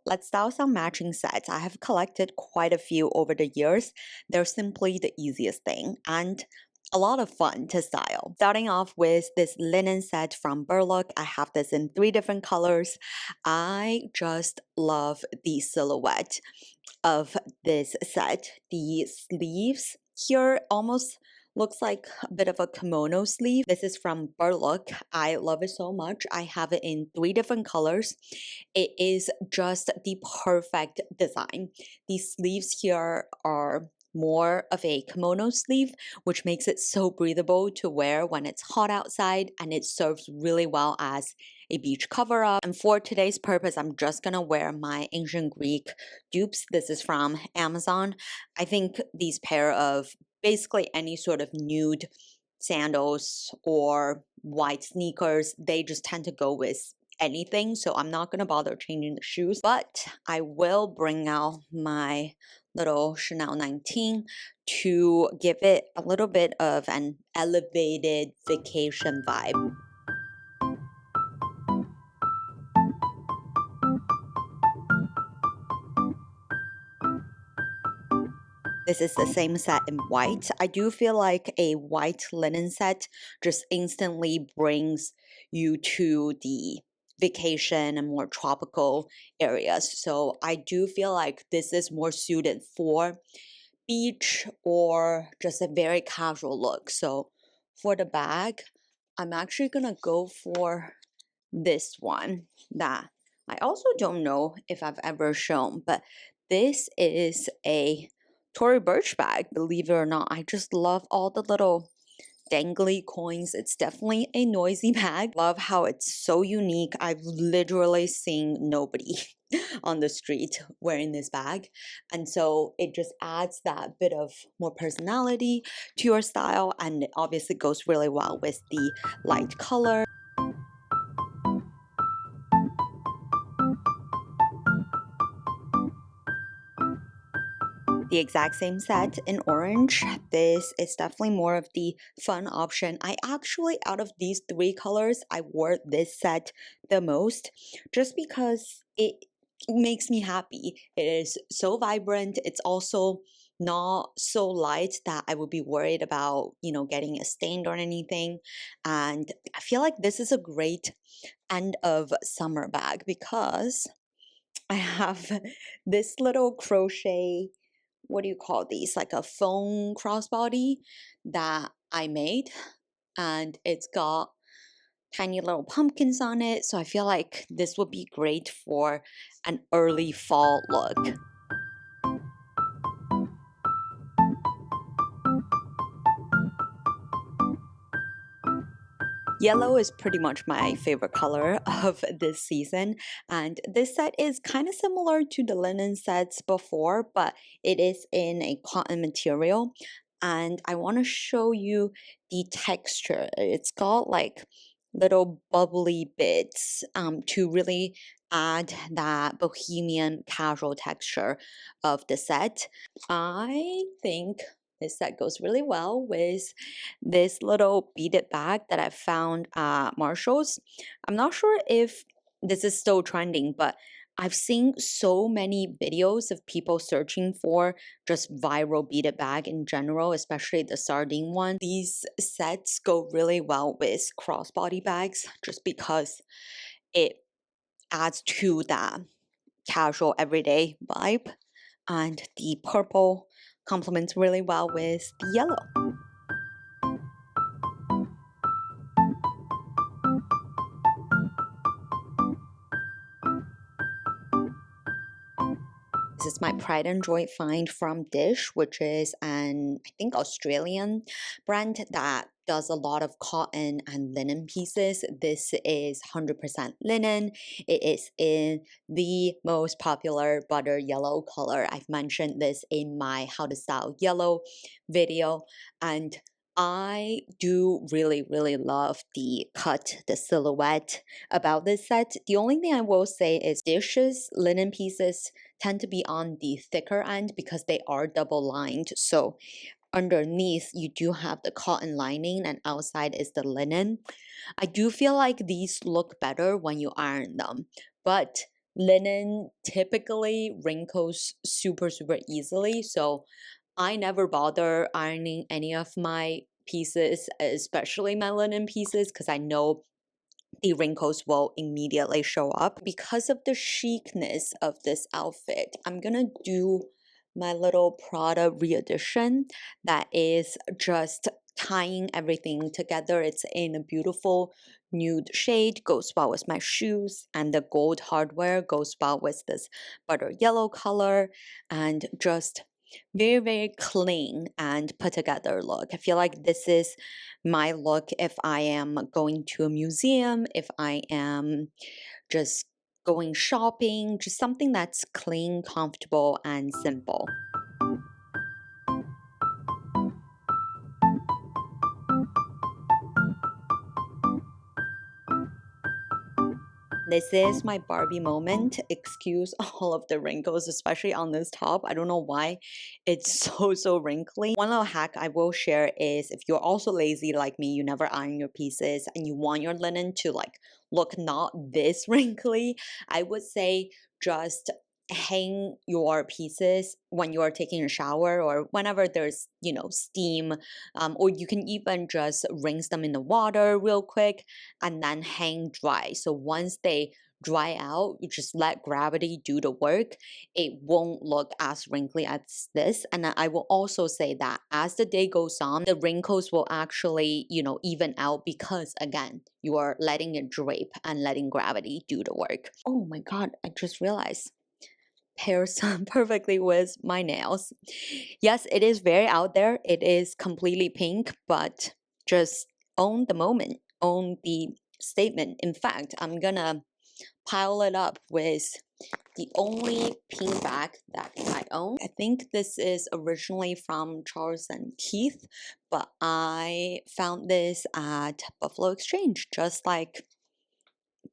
let's style some matching sets. I have collected quite a few over the years. They're simply the easiest thing and a lot of fun to style. Starting off with this linen set from Burlock. I have this in 3 different colors. I just love the silhouette of this set. The sleeves here almost looks like a bit of a kimono sleeve. This is from Burlock. I love it so much. I have it in 3 different colors. It is just the perfect design. The sleeves here are more of a kimono sleeve, which makes it so breathable to wear when it's hot outside, and it serves really well as a beach cover up. And for today's purpose, I'm just gonna wear my ancient Greek dupes. This is from Amazon. I think these pair of basically any sort of nude sandals or white sneakers, they just tend to go with anything, so I'm not gonna bother changing the shoes, but I will bring out my little Chanel 19 to give it a little bit of an elevated vacation vibe. This is the same set in white. I do feel like a white linen set just instantly brings you to the vacation and more tropical areas. So I do feel like this is more suited for beach or just a very casual look. So for the bag, I'm actually gonna go for this one that I also don't know if I've ever shown, but this is a Tory Burch bag, believe it or not. I just love all the little dangly coins. It's definitely a noisy bag. Love how it's so unique. I've literally seen nobody on the street wearing this bag, and so it just adds that bit of more personality to your style, and it obviously goes really well with the light color. The exact same set in orange. This is definitely more of the fun option. I actually, out of these 3 colors, I wore this set the most just because it makes me happy. It is so vibrant. It's also not so light that I would be worried about, getting it stained or anything. And I feel like this is a great end of summer bag because I have this little crochet, what do you call these, like a foam crossbody that I made, and it's got tiny little pumpkins on it, so I feel like this would be great for an early fall look. Yellow is pretty much my favorite color of this season, and this set is kind of similar to the linen sets before, but it is in a cotton material, and I want to show you the texture. It's got like little bubbly bits to really add that bohemian casual texture of the set. I think this set goes really well with this little beaded bag that I found at Marshall's. I'm not sure if this is still trending, but I've seen so many videos of people searching for just viral beaded bag in general, especially the sardine one. These sets go really well with crossbody bags just because it adds to that casual everyday vibe, and the purple complements really well with the yellow. This is my pride and joy find from Dish, which is an, I think, Australian brand that does a lot of cotton and linen pieces. This is 100% linen. It is in the most popular butter yellow color. I've mentioned this in my how to style yellow video, and I do really love the cut, the silhouette about this set. The only thing I will say is Dish's linen pieces tend to be on the thicker end because they are double lined. So underneath you do have the cotton lining and outside is the linen. I do feel like these look better when you iron them, but linen typically wrinkles super easily, so I never bother ironing any of my pieces, especially my linen pieces, because I know the wrinkles will immediately show up. Because of the chicness of this outfit, I'm gonna do my little Prada re-edition that is just tying everything together. It's in a beautiful nude shade, goes well with my shoes, and the gold hardware goes well with this butter yellow color, and just very clean and put together look. I feel like this is my look if I am going to a museum, if I am just going shopping, just something that's clean, comfortable, and simple. This is my Barbie moment. Excuse all of the wrinkles, especially on this top. I don't know why it's so wrinkly. One little hack I will share is if you're also lazy like me, you never iron your pieces and you want your linen to like look not this wrinkly, I would say just hang your pieces when you are taking a shower or whenever there's, you know, steam, or you can even just rinse them in the water real quick and then hang dry. So once they dry out, you just let gravity do the work. It won't look as wrinkly as this. And I will also say that as the day goes on, the wrinkles will actually, you know, even out because again, you are letting it drape and letting gravity do the work. Oh my God, I just realized pairs perfectly with my nails. Yes, it is very out there. It is completely pink, but just own the moment, own the statement. In fact, I'm gonna pile it up with the only pink bag that I own. I think this is originally from Charles and Keith, but I found this at Buffalo Exchange, just like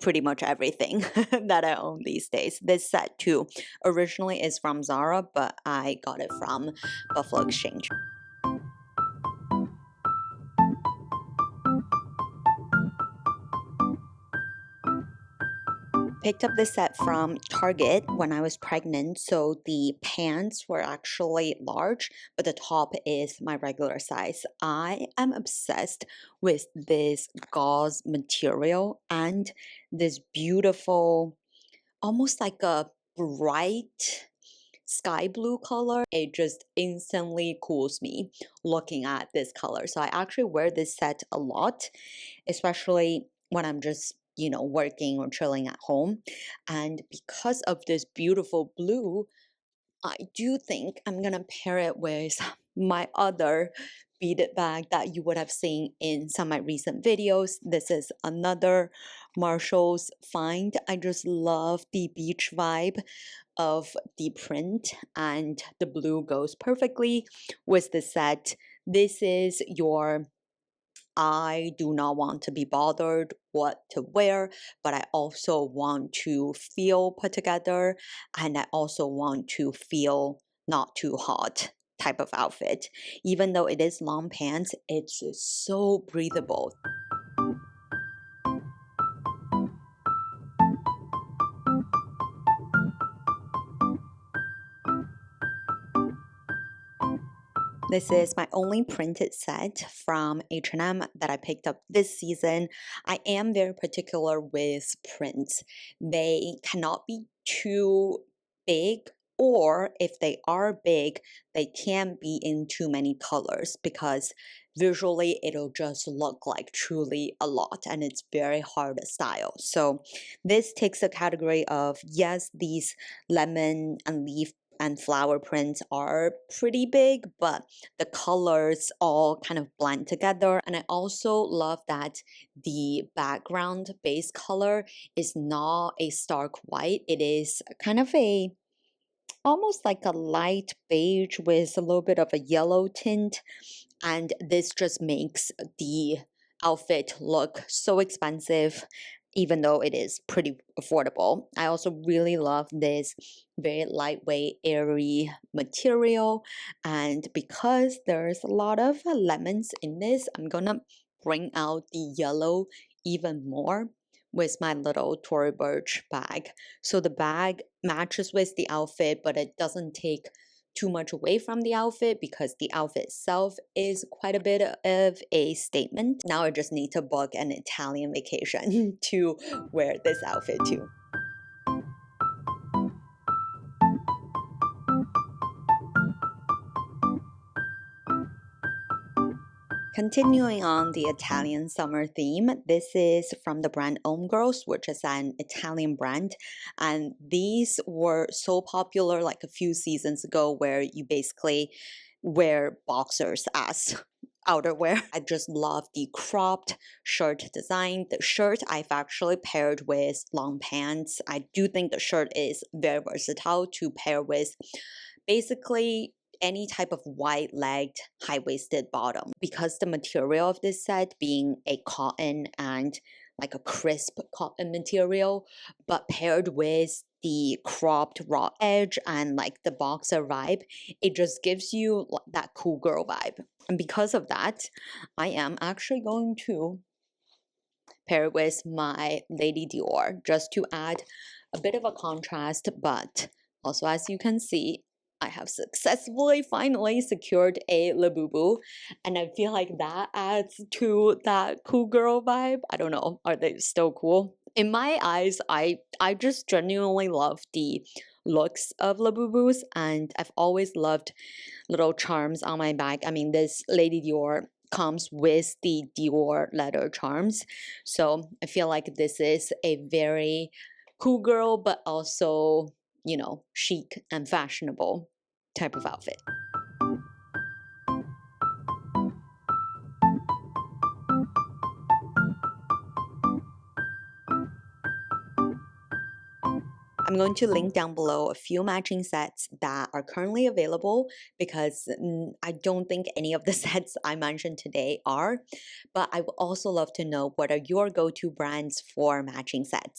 pretty much everything that I own these days. This set too originally is from Zara, but I got it from Buffalo Exchange. Picked up this set from Target when I was pregnant, so the pants were actually large, but the top is my regular size. I am obsessed with this gauze material and this beautiful, almost like a bright sky blue color. It just instantly cools me looking at this color. So I actually wear this set a lot, especially when I'm just, you know, working or chilling at home. And because of this beautiful blue, I do think I'm gonna pair it with my other beaded bag that you would have seen in some of my recent videos. This is another Marshall's find. I just love the beach vibe of the print, and the blue goes perfectly with the set. This is your I do not want to be bothered what to wear, but I also want to feel put together and I also want to feel not too hot type of outfit. Even though it is long pants, it's so breathable. This is my only printed set from H&M that I picked up this season. I am very particular with prints. They cannot be too big, or if they are big, they can't be in too many colors because visually it'll just look like truly a lot and it's very hard to style. So this takes a category of, yes, these lemon and leaf and flower prints are pretty big, but the colors all kind of blend together. And I also love that the background base color is not a stark white. It is kind of a almost like a light beige with a little bit of a yellow tint. And this just makes the outfit look so expensive, even though it is pretty affordable. I also really love this very lightweight, airy material. And because there's a lot of lemons in this, I'm gonna bring out the yellow even more with my little Tory Burch bag. So the bag matches with the outfit, but it doesn't take too much away from the outfit because the outfit itself is quite a bit of a statement. Now I just need to book an Italian vacation to wear this outfit to. Continuing on the Italian summer theme, this is from the brand Girls, which is an Italian brand. And these were so popular like a few seasons ago where you basically wear boxers as outerwear. I just love the cropped shirt design. The shirt I've actually paired with long pants. I do think the shirt is very versatile to pair with basically any type of wide-legged, high-waisted bottom. Because the material of this set being a cotton and like a crisp cotton material, but paired with the cropped raw edge and like the boxer vibe, it just gives you that cool girl vibe. And because of that, I am actually going to pair it with my Lady Dior just to add a bit of a contrast, but also as you can see, I have successfully finally secured a Labubu, and I feel like that adds to that cool girl vibe. I don't know, are they still cool? In my eyes, I just genuinely love the looks of Labubus, and I've always loved little charms on my bag. I mean, this Lady Dior comes with the Dior leather charms, so I feel like this is a very cool girl, but also, you know, chic and fashionable type of outfit. I'm going to link down below a few matching sets that are currently available because I don't think any of the sets I mentioned today are, but I would also love to know what are your go-to brands for matching sets.